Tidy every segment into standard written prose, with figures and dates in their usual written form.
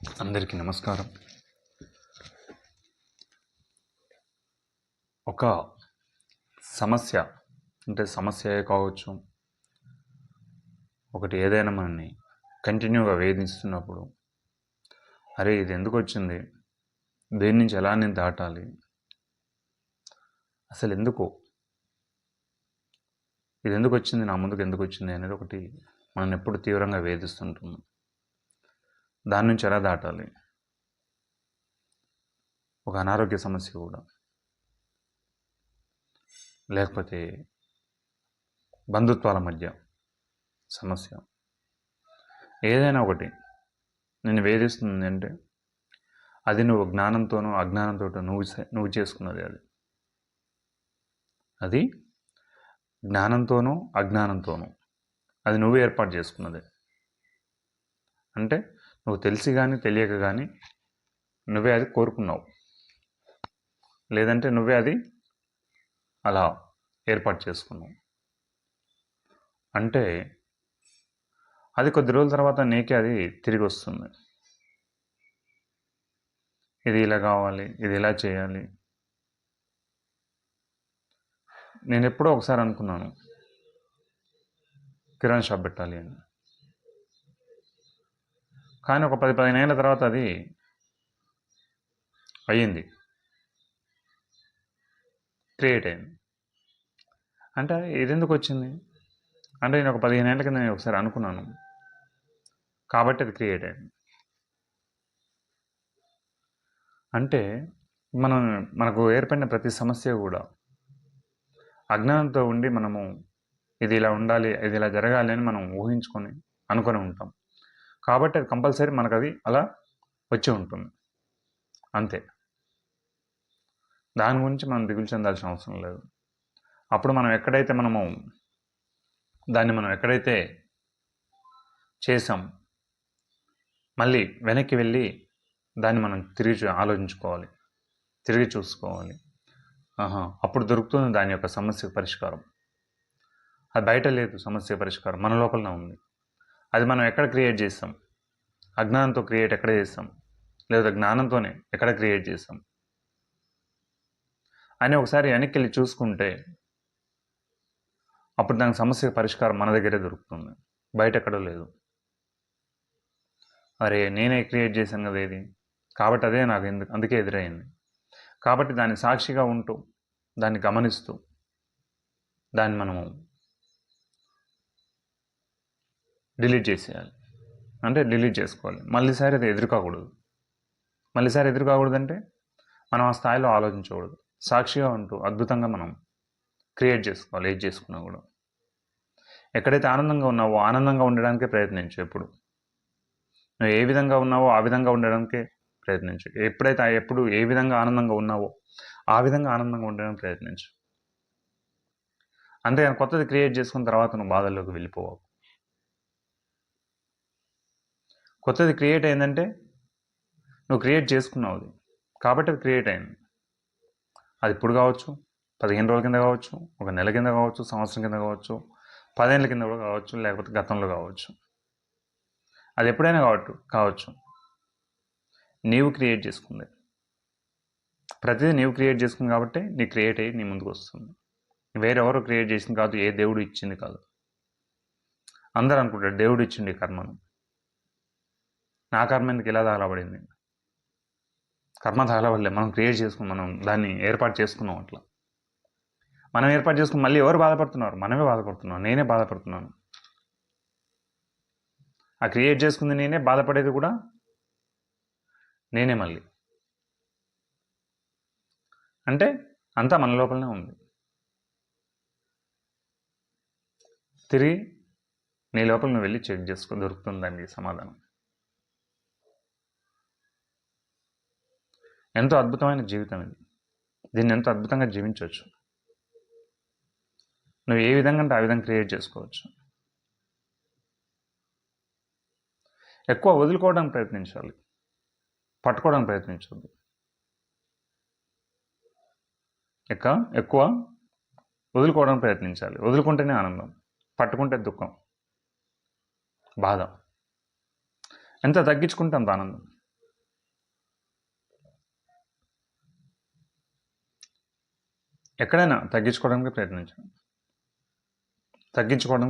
అందరికీ నమస్కారం. ఒక సమస్య సమస్యే కావచ్చు, ఒకటి ఏదైనా మనల్ని కంటిన్యూగా వేధిస్తున్నప్పుడు, అరే ఇది ఎందుకు వచ్చింది, దేని నుంచి ఎలా నేను దాటాలి, అసలు ఎందుకు ఇది ఎందుకు వచ్చింది, నా ముందుకు ఎందుకు వచ్చింది అనేది ఒకటి మనం ఎప్పుడు తీవ్రంగా వేధిస్తుంటుంది. దాని నుంచి ఎలా దాటాలి, ఒక అనారోగ్య సమస్య కూడా, లేకపోతే బంధుత్వాల మధ్య సమస్య, ఏదైనా ఒకటి నేను వేధిస్తుంది అంటే అది నువ్వు జ్ఞానంతోనూ అజ్ఞానంతో నువ్వు చేసుకున్నది. అది జ్ఞానంతోనూ అజ్ఞానంతోనూ అది నువ్వు ఏర్పాటు చేసుకున్నదే. అంటే నువ్వు తెలిసి కానీ తెలియక కానీ నువ్వే అది కోరుకున్నావు, లేదంటే నువ్వే అది అలా ఏర్పాటు చేసుకున్నావు. అంటే అది కొద్ది రోజుల తర్వాత నీకే అది తిరిగి వస్తుంది. ఇది ఇలా కావాలి, ఇది ఇలా చేయాలి. నేను ఎప్పుడో ఒకసారి అనుకున్నాను కిరాణా షాప్ పెట్టాలి అని, కానీ ఒక 10-15 ఏళ్ళ తర్వాత అది అయ్యింది, క్రియేట్ అయింది. అంటే ఇది ఎందుకు వచ్చింది అంటే నేను ఒక 15 ఏళ్ళ కింద నేను ఒకసారి అనుకున్నాను కాబట్టి అది క్రియేట్ అయింది. అంటే మనకు ఏర్పడిన ప్రతి సమస్య కూడా అజ్ఞానంతో ఉండి మనము ఇది ఇలా ఉండాలి, ఇది ఇలా జరగాలి అని మనం ఊహించుకొని అనుకొని ఉంటాం. కాబట్టి అది కంపల్సరీ మనకు అది అలా వచ్చి ఉంటుంది, అంతే. దాని గురించి మనం దిగులు చెందాల్సిన అవసరం లేదు. అప్పుడు మనం ఎక్కడైతే చేసాం, మళ్ళీ వెనక్కి వెళ్ళి దాన్ని మనం తిరిగి ఆలోచించుకోవాలి, తిరిగి చూసుకోవాలి. అప్పుడు దొరుకుతుంది దాని యొక్క సమస్య పరిష్కారం. అది బయట లేదు, సమస్య పరిష్కారం మన లోపలనే ఉంది. అది మనం ఎక్కడ క్రియేట్ చేస్తాం, అజ్ఞానంతో క్రియేట్ ఎక్కడ చేస్తాం, లేదా జ్ఞానంతోనే ఎక్కడ క్రియేట్ చేస్తాం అని ఒకసారి వెనక్కి వెళ్ళి చూసుకుంటే అప్పుడు దానికి సమస్య పరిష్కారం మన దగ్గరే దొరుకుతుంది, బయట ఎక్కడో లేదు. అరే నేనే క్రియేట్ చేశాను కదా ఇది, కాబట్టి అదే నాకు అందుకే ఎదురైంది. కాబట్టి దాన్ని సాక్షిగా ఉంటూ దాన్ని గమనిస్తూ దాన్ని మనము డిలీట్ చేసేయాలి. అంటే డిలీట్ చేసుకోవాలి. మళ్ళీసారి అది ఎదురుకాకూడదు. అంటే మనం ఆ స్థాయిలో ఆలోచించకూడదు. సాక్షిగా ఉంటూ అద్భుతంగా మనం క్రియేట్ చేసుకోవాలి. ఏది చేసుకున్నా కూడా ఎక్కడైతే ఆనందంగా ఉన్నావో ఆనందంగా ఉండడానికే ప్రయత్నించు. ఎప్పుడు నువ్వు ఏ విధంగా ఉన్నావో ఆ విధంగా ఉండడానికే ప్రయత్నించు. ఎప్పుడు ఏ విధంగా ఆనందంగా ఉన్నావో ఆ విధంగా ఆనందంగా ఉండడానికి ప్రయత్నించు. అంతేగాని కొత్తది క్రియేట్ చేసుకున్న తర్వాత నువ్వు బాధల్లోకి వెళ్ళిపోవాలి. కొత్తది క్రియేట్ అయిందంటే నువ్వు క్రియేట్ చేసుకున్నావు అది, కాబట్టి అది క్రియేట్ అయింది. అది ఇప్పుడు కావచ్చు, 15 రోజుల కింద కావచ్చు, ఒక నెల కింద కావచ్చు, సంవత్సరం కింద కావచ్చు, 10 ఏళ్ళ కింద కూడా కావచ్చు, లేకపోతే గతంలో కావచ్చు. అది ఎప్పుడైనా కావచ్చు. నీవు క్రియేట్ చేసుకుంది, ప్రతిదీ నీవు క్రియేట్ చేసుకుంది కాబట్టి నీ క్రియేట్ అయ్యి నీ ముందుకు వస్తుంది. వేరెవరు క్రియేట్ చేసింది కాదు, ఏ దేవుడు ఇచ్చింది కాదు. అందరూ అనుకుంటారు దేవుడు ఇచ్చింది కర్మను, నా కర్మ ఎందుకు ఇలా తగలబడింది. కర్మ తగలబడలే, మనం క్రియేట్ చేసుకుని మనం దాన్ని ఏర్పాటు చేసుకున్నాం. అట్లా మనం ఏర్పాటు చేసుకుని మళ్ళీ ఎవరు బాధపడుతున్నారు, మనమే బాధపడుతున్నాం. నేనే బాధపడుతున్నాను. ఆ క్రియేట్ చేసుకుంది నేనే, బాధపడేది కూడా నేనే. మళ్ళీ అంటే అంతా మన లోపలనే ఉంది. తిరిగి నీ లోపల నువ్వు వెళ్ళి చెక్ చేసుకో, దొరుకుతుంది దానికి సమాధానం. ఎంతో అద్భుతమైన జీవితం ఇది. దీన్ని ఎంతో అద్భుతంగా జీవించవచ్చు. నువ్వు ఏ విధంగా అంటే ఆ విధంగా క్రియేట్ చేసుకోవచ్చు. ఎక్కువ వదులుకోవడానికి ప్రయత్నించాలి, పట్టుకోవడానికి ప్రయత్నించవద్దు. ఎక్కువ వదులుకోవడానికి ప్రయత్నించాలి. వదులుకుంటేనే ఆనందం, పట్టుకుంటే దుఃఖం, బాధ. ఎంత తగ్గించుకుంటే అంత ఆనందం. ఎక్కడైనా తగ్గించుకోవడానికి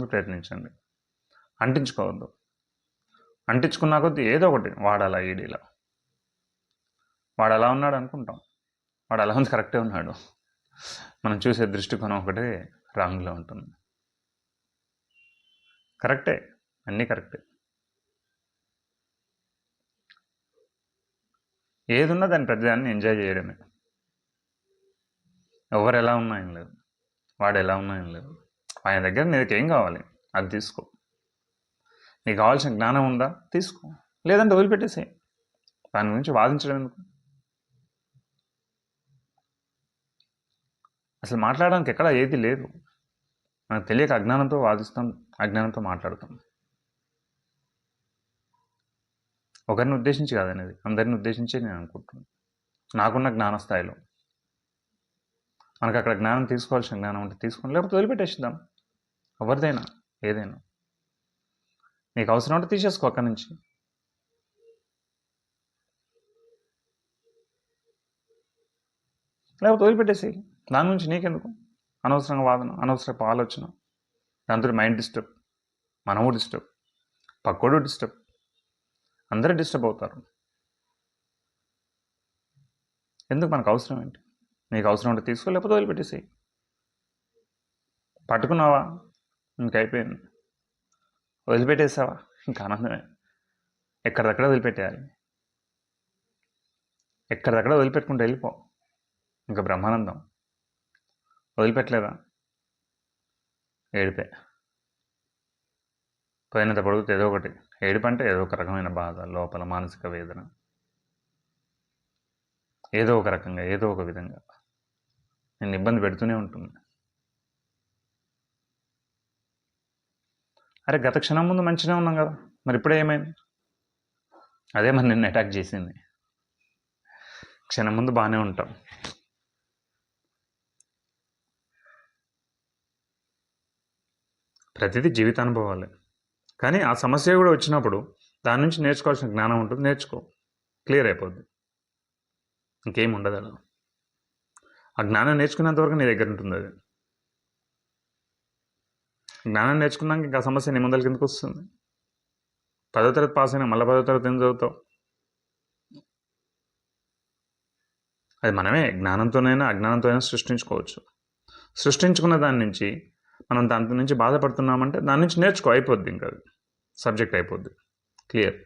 ప్రయత్నించండి. అంటించుకోవద్దు. అంటించుకున్నా కొద్దీ ఏదో ఒకటి వాడాలా ఈడీలా, వాడు అలా ఉన్నాడు అనుకుంటాం, వాడు అలా ఉంది కరెక్టే ఉన్నాడు. మనం చూసే దృష్టికోణం ఒకటే రాంగ్లో ఉంటుంది. కరెక్టే, అన్నీ కరెక్టే. ఏదున్నా దాని ప్రతిదాన్ని ఎంజాయ్ చేయడమే. ఎవరు ఎలా ఉన్నా ఏం లేదు, వాడు ఎలా ఉన్నా ఏం లేదు. ఆయన దగ్గర నీకు ఏం కావాలి అది తీసుకో. నీకు కావాల్సిన జ్ఞానం ఉందా తీసుకో, లేదంటే వదిలిపెట్టేసేయి. దాని గురించి వాదించడం ఎందుకు? అసలు మాట్లాడడానికి ఎక్కడ ఏది లేదు. మనకు తెలియక అజ్ఞానంతో వాదిస్తాం, అజ్ఞానంతో మాట్లాడతాం. ఒకరిని ఉద్దేశించి కాదనేది, అందరిని ఉద్దేశించి నేను అనుకుంటున్నాను. నాకున్న జ్ఞాన స్థాయిలో మనకు అక్కడ జ్ఞానం తీసుకోవాల్సిన జ్ఞానం ఉంటే తీసుకుని, లేకపోతే వదిలిపెట్టేసిద్దాం. ఎవరిదైనా ఏదైనా నీకు అవసరం ఉంటే తీసేసుకో అక్కడి నుంచి. లేకపోతే వదిలిపెట్టేసి, దాని నుంచి నీకెందుకు అనవసరంగా వాదన, అనవసరపు ఆలోచన. దాంతో మైండ్ డిస్టర్బ్, మనము డిస్టర్బ్, పక్కోడు డిస్టర్బ్, అందరూ డిస్టర్బ్ అవుతారు. ఎందుకు? మనకు అవసరం ఏంటి? నీకు అవసరం ఉంటే తీసుకో, లేకపోతే వదిలిపెట్టేసి. పట్టుకున్నావా ఇంకైపోయింది, వదిలిపెట్టేసావా ఇంకా ఆనందమే. ఎక్కడిదక్కడ వదిలిపెట్టేయాలి, ఎక్కడిదక్కడ వదిలిపెట్టుకుంటూ వెళ్ళిపో, ఇంకా బ్రహ్మానందం. వదిలిపెట్టలేదా ఏడిపే. పోయినంత పొడుగుతే ఏదో ఒకటి ఏడుపు, అంటే ఏదో ఒక రకమైన బాధ, లోపల మానసిక వేదన, ఏదో ఒక రకంగా ఏదో ఒక విధంగా నేను ఇబ్బంది పెడుతూనే ఉంటుంది. అరే గత క్షణం ముందు మంచిగా ఉన్నాం కదా, మరి ఇప్పుడే ఏమైంది? అదే మరి నిన్ను అటాక్ చేసింది. క్షణం ముందు బాగానే ఉంటాం. ప్రతిదీ జీవితానుభవాలే. కానీ ఆ సమస్య కూడా వచ్చినప్పుడు దాని నుంచి నేర్చుకోవాల్సిన జ్ఞానం ఉంటుంది, నేర్చుకో, క్లియర్ అయిపోద్ది, ఇంకేం ఉండదు. అలా ఆ జ్ఞానం నేర్చుకున్నంత వరకు నీ దగ్గర ఉంటుంది. అది జ్ఞానం నేర్చుకున్నాక ఇంకా సమస్య నీ ముందర కిందకు వస్తుంది. 10వ తరగతి పాస్ అయినా మళ్ళీ 10వ తరగతి ఏం చదువుతావు? అది మనమే జ్ఞానంతోనైనా అజ్ఞానంతోనైనా సృష్టించుకోవచ్చు. సృష్టించుకున్న దాని నుంచి మనం దాని నుంచి బాధపడుతున్నామంటే దాని నుంచి నేర్చుకో, అయిపోద్ది. ఇంకా అది సబ్జెక్ట్ అయిపోద్ది, క్లియర్.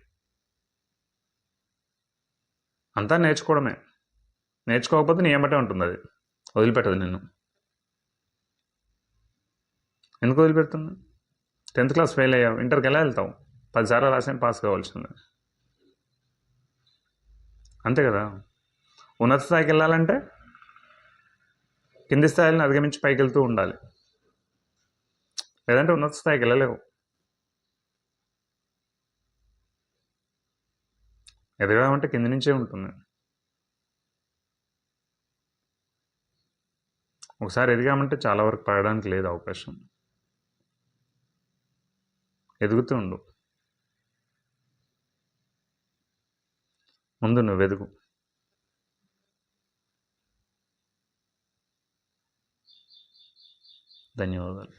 అంతా నేర్చుకోవడమే. నేర్చుకోకపోతే నీ ఏమంటే ఉంటుంది, అది వదిలిపెట్టదు నిన్ను. ఎందుకు వదిలిపెడుతుంది? 10th క్లాస్ ఫెయిల్ అయ్యావు, ఇంటర్కి ఎలా వెళ్తావు? 10 సార్లు రాసాను, పాస్ కావాల్సిందే, అంతే కదా. ఉన్నత స్థాయికి వెళ్ళాలంటే కింది స్థాయిలను అధిగమించి పైకి వెళ్తూ ఉండాలి, లేదంటే ఉన్నత స్థాయికి వెళ్ళలేవు. ఎదగడం అంటే కింది నుంచే ఉంటుంది. ఒకసారి ఎదిగామంటే చాలా వరకు పడడానికి లేదు అవకాశం. ఎదుగుతూ ఉండు, ముందు నువ్వు ఎదుగు. ధన్యవాదాలు.